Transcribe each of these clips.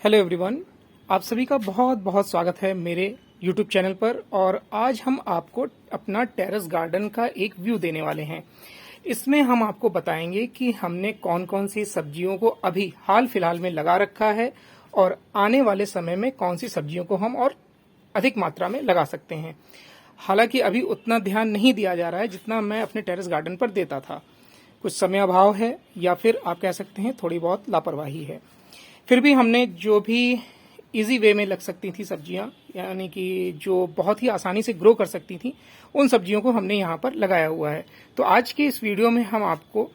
Hello everyone, आप सभी का बहुत बहुत स्वागत है मेरे यूट्यूब चैनल पर। और आज हम आपको अपना टेरेस गार्डन का एक व्यू देने वाले हैं। इसमें हम आपको बताएंगे कि हमने कौन कौन सी सब्जियों को अभी हाल फिलहाल में लगा रखा है और आने वाले समय में कौन सी सब्जियों को हम और अधिक मात्रा में लगा सकते हैं। हालांकि अभी उतना ध्यान नहीं दिया जा रहा है जितना मैं अपने टेरेस गार्डन पर देता था। कुछ समय अभाव है या फिर आप कह सकते हैं थोड़ी बहुत लापरवाही है। फिर भी हमने जो भी इजी वे में लग सकती थी सब्जियां, यानी कि जो बहुत ही आसानी से ग्रो कर सकती थी, उन सब्जियों को हमने यहाँ पर लगाया हुआ है। तो आज के इस वीडियो में हम आपको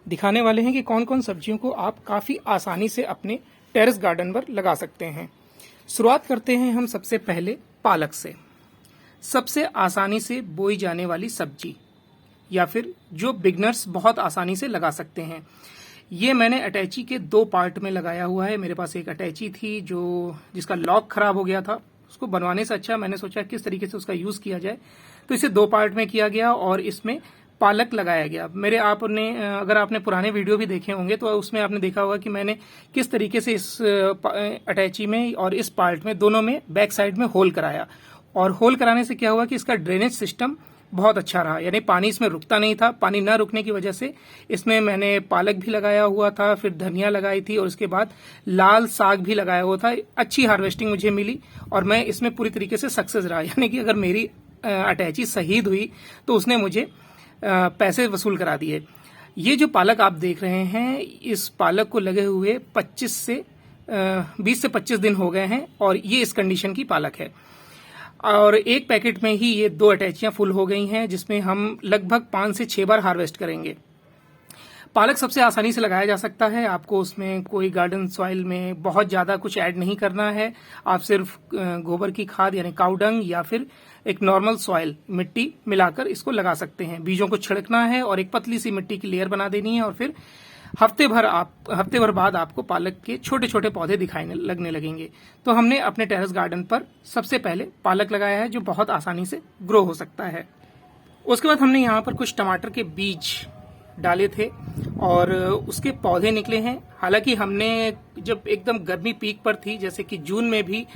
दिखाने वाले हैं कि कौन कौन सब्जियों को आप काफी आसानी से अपने टेरेस गार्डन पर लगा सकते हैं। शुरुआत करते हैं हम सबसे पहले पालक से। सबसे आसानी से बोई जाने वाली सब्जी, या फिर जो बिगनर्स बहुत आसानी से लगा सकते हैं। ये मैंने अटैची के 2 पार्ट में लगाया हुआ है। मेरे पास एक अटैची थी जिसका लॉक खराब हो गया था। उसको बनवाने से अच्छा मैंने सोचा किस तरीके से उसका यूज किया जाए, तो इसे 2 पार्ट में किया गया और इसमें पालक लगाया गया। अगर आपने पुराने वीडियो भी देखे होंगे तो उसमें आपने देखा होगा कि मैंने किस तरीके से इस अटैची में और इस पार्ट में दोनों में बैक साइड में होल कराया। और होल कराने से क्या हुआ कि इसका ड्रेनेज सिस्टम बहुत अच्छा रहा, यानी पानी इसमें रुकता नहीं था। पानी न रुकने की वजह से इसमें मैंने पालक भी लगाया हुआ था, फिर धनिया लगाई थी और उसके बाद लाल साग भी लगाया हुआ था। अच्छी हार्वेस्टिंग मुझे मिली और मैं इसमें पूरी तरीके से सक्सेस रहा। यानी कि अगर मेरी अटैची शहीद हुई तो उसने मुझे पैसे वसूल करा दिए। ये जो पालक आप देख रहे हैं, इस पालक को लगे हुए 20 से 25 दिन हो गए हैं और ये इस कंडीशन की पालक है। और एक पैकेट में ही ये 2 अटैचियां फुल हो गई हैं, जिसमें हम लगभग 5 से 6 बार हार्वेस्ट करेंगे। पालक सबसे आसानी से लगाया जा सकता है। आपको उसमें कोई गार्डन सॉइल में बहुत ज्यादा कुछ ऐड नहीं करना है। आप सिर्फ गोबर की खाद यानी काऊ डंग या फिर एक नॉर्मल सॉइल मिट्टी मिलाकर इसको लगा सकते हैं। बीजों को छिड़कना है और एक पतली सी मिट्टी की लेयर बना देनी है और फिर हफ्ते भर बाद आपको पालक के छोटे छोटे पौधे दिखाई लगने लगेंगे। तो हमने अपने टेरेस गार्डन पर सबसे पहले पालक लगाया है, जो बहुत आसानी से ग्रो हो सकता है। उसके बाद हमने यहाँ पर कुछ टमाटर के बीज डाले थे और उसके पौधे निकले हैं। हालांकि हमने जब एकदम गर्मी पीक पर थी, जैसे कि जून में भी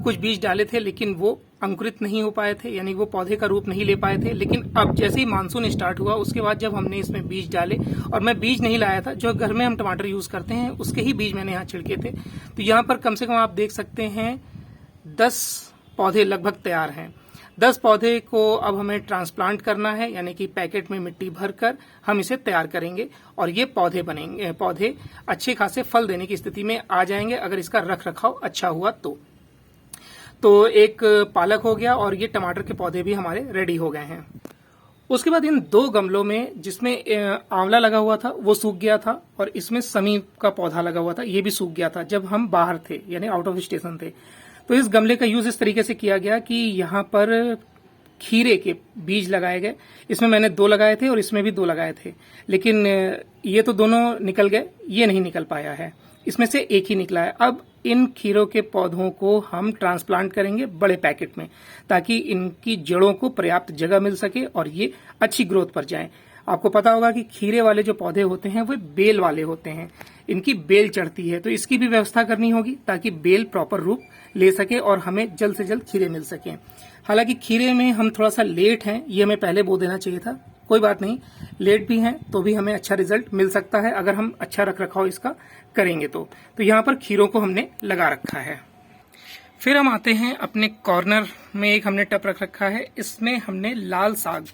कुछ बीज डाले थे, लेकिन वो अंकुरित नहीं हो पाए थे, यानी वो पौधे का रूप नहीं ले पाए थे। लेकिन अब जैसे ही मानसून स्टार्ट हुआ, उसके बाद जब हमने इसमें बीज डाले, और मैं बीज नहीं लाया था, जो घर में हम टमाटर यूज करते हैं उसके ही बीज मैंने यहाँ छिड़के थे। तो यहाँ पर कम से कम आप देख सकते हैं 10 पौधे लगभग तैयार हैं। 10 पौधे को अब हमें ट्रांसप्लांट करना है, यानी कि पैकेट में मिट्टी भरकर हम इसे तैयार करेंगे और ये पौधे अच्छे खासे फल देने की स्थिति में आ जाएंगे अगर इसका रख रखाव अच्छा हुआ तो एक पालक हो गया और ये टमाटर के पौधे भी हमारे रेडी हो गए हैं। उसके बाद इन 2 गमलों में जिसमें आंवला लगा हुआ था वो सूख गया था और इसमें समी का पौधा लगा हुआ था, ये भी सूख गया था जब हम बाहर थे, यानी आउट ऑफ स्टेशन थे। तो इस गमले का यूज इस तरीके से किया गया कि यहाँ पर खीरे के बीज लगाए गए। इसमें मैंने 2 लगाए थे और इसमें भी 2 लगाए थे, लेकिन ये तो दोनों निकल गए, ये नहीं निकल पाया है। इसमें से एक ही निकला है। अब इन खीरों के पौधों को हम ट्रांसप्लांट करेंगे बड़े पैकेट में, ताकि इनकी जड़ों को पर्याप्त जगह मिल सके और ये अच्छी ग्रोथ पर जाएं। आपको पता होगा कि खीरे वाले जो पौधे होते हैं वो बेल वाले होते हैं, इनकी बेल चढ़ती है, तो इसकी भी व्यवस्था करनी होगी ताकि बेल प्रॉपर रूप ले सके और हमें जल्द से जल्द खीरे मिल सके। हालांकि खीरे में हम थोड़ा सा लेट हैं, ये हमें पहले बो देना चाहिए था। कोई बात नहीं, लेट भी हैं तो भी हमें अच्छा रिजल्ट मिल सकता है अगर हम अच्छा रख रखाव इसका करेंगे तो यहाँ पर खीरों को हमने लगा रखा है। फिर हम आते हैं अपने कॉर्नर में, एक हमने टब रख रखा है। इसमें हमने लाल साग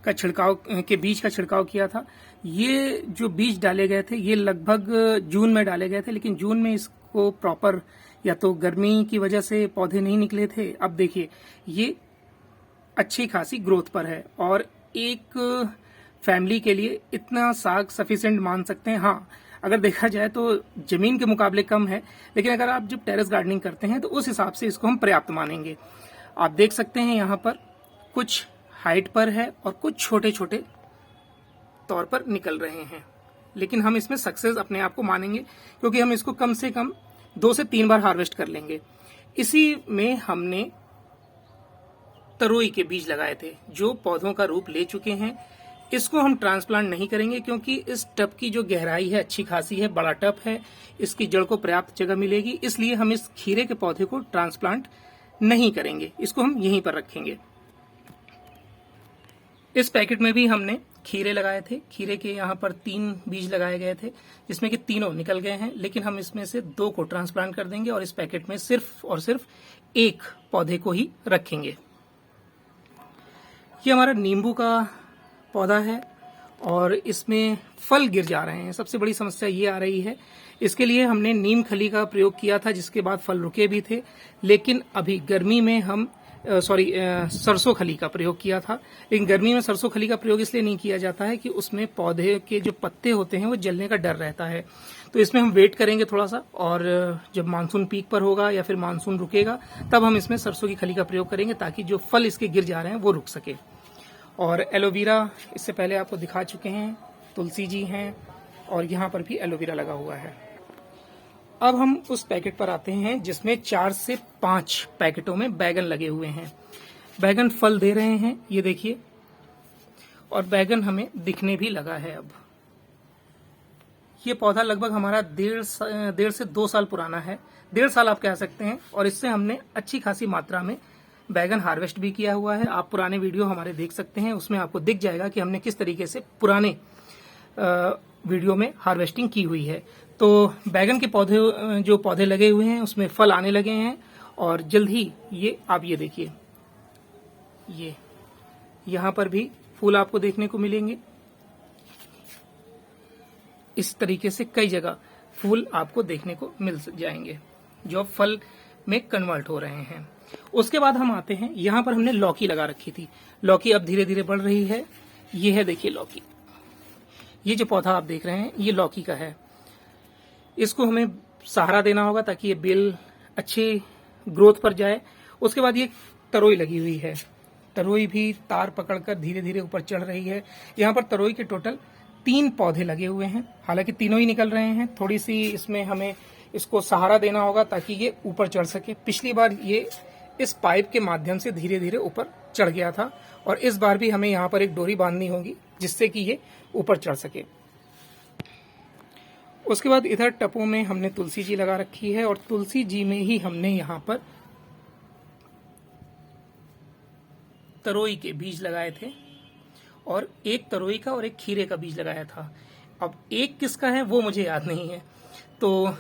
का बीज का छिड़काव किया था। ये जो बीज डाले गए थे ये लगभग जून में डाले गए थे, लेकिन जून में इसको प्रॉपर या तो गर्मी की वजह से पौधे नहीं निकले थे। अब देखिए ये अच्छी खासी ग्रोथ पर है और एक फैमिली के लिए इतना साग सफिशिएंट मान सकते हैं। हाँ, अगर देखा जाए तो जमीन के मुकाबले कम है, लेकिन अगर आप जब टेरेस गार्डनिंग करते हैं तो उस हिसाब से इसको हम पर्याप्त मानेंगे। आप देख सकते हैं यहाँ पर कुछ हाइट पर है और कुछ छोटे छोटे तौर पर निकल रहे हैं, लेकिन हम इसमें सक्सेस अपने आप को मानेंगे क्योंकि हम इसको कम से कम 2 से 3 बार हार्वेस्ट कर लेंगे। इसी में हमने तरोई के बीज लगाए थे जो पौधों का रूप ले चुके हैं। इसको हम ट्रांसप्लांट नहीं करेंगे क्योंकि इस टब की जो गहराई है अच्छी खासी है, बड़ा टब है, इसकी जड़ को पर्याप्त जगह मिलेगी, इसलिए हम इस खीरे के पौधे को ट्रांसप्लांट नहीं करेंगे, इसको हम यहीं पर रखेंगे। इस पैकेट में भी हमने खीरे लगाए थे। खीरे के यहाँ पर 3 बीज लगाए गए थे जिसमें कि तीनों निकल गए हैं, लेकिन हम इसमें से 2 को ट्रांसप्लांट कर देंगे और इस पैकेट में सिर्फ और सिर्फ 1 पौधे को ही रखेंगे। ये हमारा नींबू का पौधा है और इसमें फल गिर जा रहे हैं। सबसे बड़ी समस्या ये आ रही है, इसके लिए हमने नीम खली का प्रयोग किया था जिसके बाद फल रुके भी थे, लेकिन अभी गर्मी में हम सरसों खली का प्रयोग किया था। लेकिन गर्मी में सरसों खली का प्रयोग इसलिए नहीं किया जाता है कि उसमें पौधे के जो पत्ते होते हैं वो जलने का डर रहता है। तो इसमें हम वेट करेंगे थोड़ा सा, और जब मानसून पीक पर होगा या फिर मानसून रुकेगा तब हम इसमें सरसों की खली का प्रयोग करेंगे ताकि जो फल इसके गिर जा रहे हैं वो रुक सके। और एलोवेरा इससे पहले आपको दिखा चुके हैं, तुलसी जी हैं और यहाँ पर भी एलोवेरा लगा हुआ है। अब हम उस पैकेट पर आते हैं जिसमें 4 से 5 पैकेटों में बैगन लगे हुए हैं। बैगन फल दे रहे हैं, ये देखिए, और बैगन हमें दिखने भी लगा है। अब ये पौधा लगभग हमारा 1.5 से 2 साल पुराना है, 1.5 साल आप कह सकते हैं, और इससे हमने अच्छी खासी मात्रा में बैगन हार्वेस्ट भी किया हुआ है। आप पुराने वीडियो हमारे देख सकते हैं, उसमें आपको दिख जाएगा कि हमने किस तरीके से पुराने वीडियो में हार्वेस्टिंग की हुई है। तो बैगन के पौधे लगे हुए हैं उसमें फल आने लगे हैं और जल्द ही ये आप ये देखिए, ये यहाँ पर भी फूल आपको देखने को मिलेंगे। इस तरीके से कई जगह फूल आपको देखने को मिल जाएंगे जो फल में कन्वर्ट हो रहे हैं। उसके बाद हम आते हैं, यहाँ पर हमने लौकी लगा रखी थी। लौकी अब धीरे धीरे बढ़ रही है। ये है, देखिए लौकी, ये जो पौधा आप देख रहे हैं ये लौकी का है। इसको हमें सहारा देना होगा ताकि ये बेल अच्छी ग्रोथ पर जाए। उसके बाद ये तरोई लगी हुई है, तरोई भी तार पकड़कर धीरे धीरे ऊपर चढ़ रही है। यहाँ पर तरोई के टोटल 3 पौधे लगे हुए हैं, हालांकि तीनों ही निकल रहे हैं। थोड़ी सी इसमें हमें इसको सहारा देना होगा ताकि ये ऊपर चढ़ सके। पिछली बार ये इस पाइप के माध्यम से धीरे धीरे ऊपर चढ़ गया था और इस बार भी हमें यहाँ पर एक डोरी बांधनी होगी जिससे कि ये ऊपर चढ़ सके। उसके बाद इधर टपों में हमने तुलसी जी लगा रखी है और तुलसी जी में ही हमने यहाँ पर तरोई के बीज लगाए थे और एक तरोई का और एक खीरे का बीज लगाया था। अब एक किसका है वो मुझे याद नहीं है, तो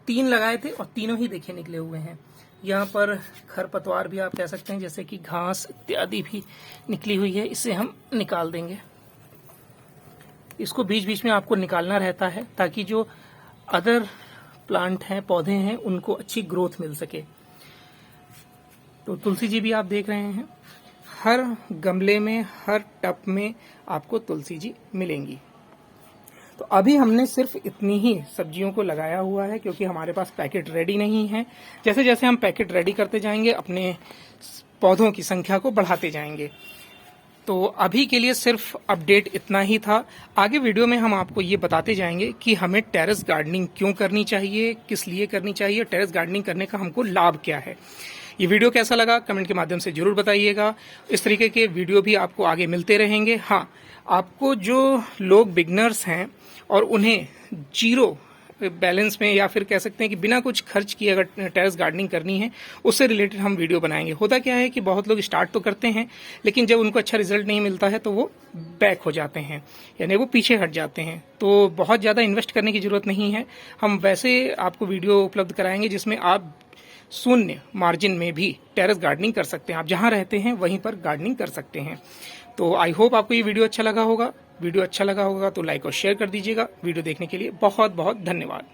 3 लगाए थे और तीनों ही देखिए निकले हुए हैं। यहाँ पर खरपतवार भी आप कह सकते हैं, जैसे कि घास इत्यादि भी निकली हुई है, इसे हम निकाल देंगे। इसको बीच बीच में आपको निकालना रहता है ताकि जो अदर प्लांट हैं, पौधे हैं, उनको अच्छी ग्रोथ मिल सके। तो तुलसी जी भी आप देख रहे हैं, हर गमले में, हर टब में आपको तुलसी जी मिलेंगी। तो अभी हमने सिर्फ इतनी ही सब्जियों को लगाया हुआ है क्योंकि हमारे पास पैकेट रेडी नहीं है। जैसे जैसे हम पैकेट रेडी करते जाएंगे अपने पौधों की संख्या को बढ़ाते जाएंगे। तो अभी के लिए सिर्फ अपडेट इतना ही था। आगे वीडियो में हम आपको ये बताते जाएंगे कि हमें टेरेस गार्डनिंग क्यों करनी चाहिए, किस लिए करनी चाहिए, टेरेस गार्डनिंग करने का हमको लाभ क्या है। ये वीडियो कैसा लगा कमेंट के माध्यम से जरूर बताइएगा। इस तरीके के वीडियो भी आपको आगे मिलते रहेंगे। हाँ, आपको जो लोग बिगनर्स हैं और उन्हें जीरो बैलेंस में या फिर कह सकते हैं कि बिना कुछ खर्च किए अगर टेरेस गार्डनिंग करनी है, उससे रिलेटेड हम वीडियो बनाएंगे। होता क्या है कि बहुत लोग स्टार्ट तो करते हैं लेकिन जब उनको अच्छा रिजल्ट नहीं मिलता है तो वो बैक हो जाते हैं, यानी वो पीछे हट जाते हैं। तो बहुत ज़्यादा इन्वेस्ट करने की जरूरत नहीं है। हम वैसे आपको वीडियो उपलब्ध कराएंगे जिसमें आप शून्य मार्जिन में भी टेरेस गार्डनिंग कर सकते हैं। आप जहां रहते हैं वहीं पर गार्डनिंग कर सकते हैं। तो आई होप आपको ये वीडियो अच्छा लगा होगा। वीडियो अच्छा लगा होगा तो लाइक और शेयर कर दीजिएगा। वीडियो देखने के लिए बहुत बहुत धन्यवाद।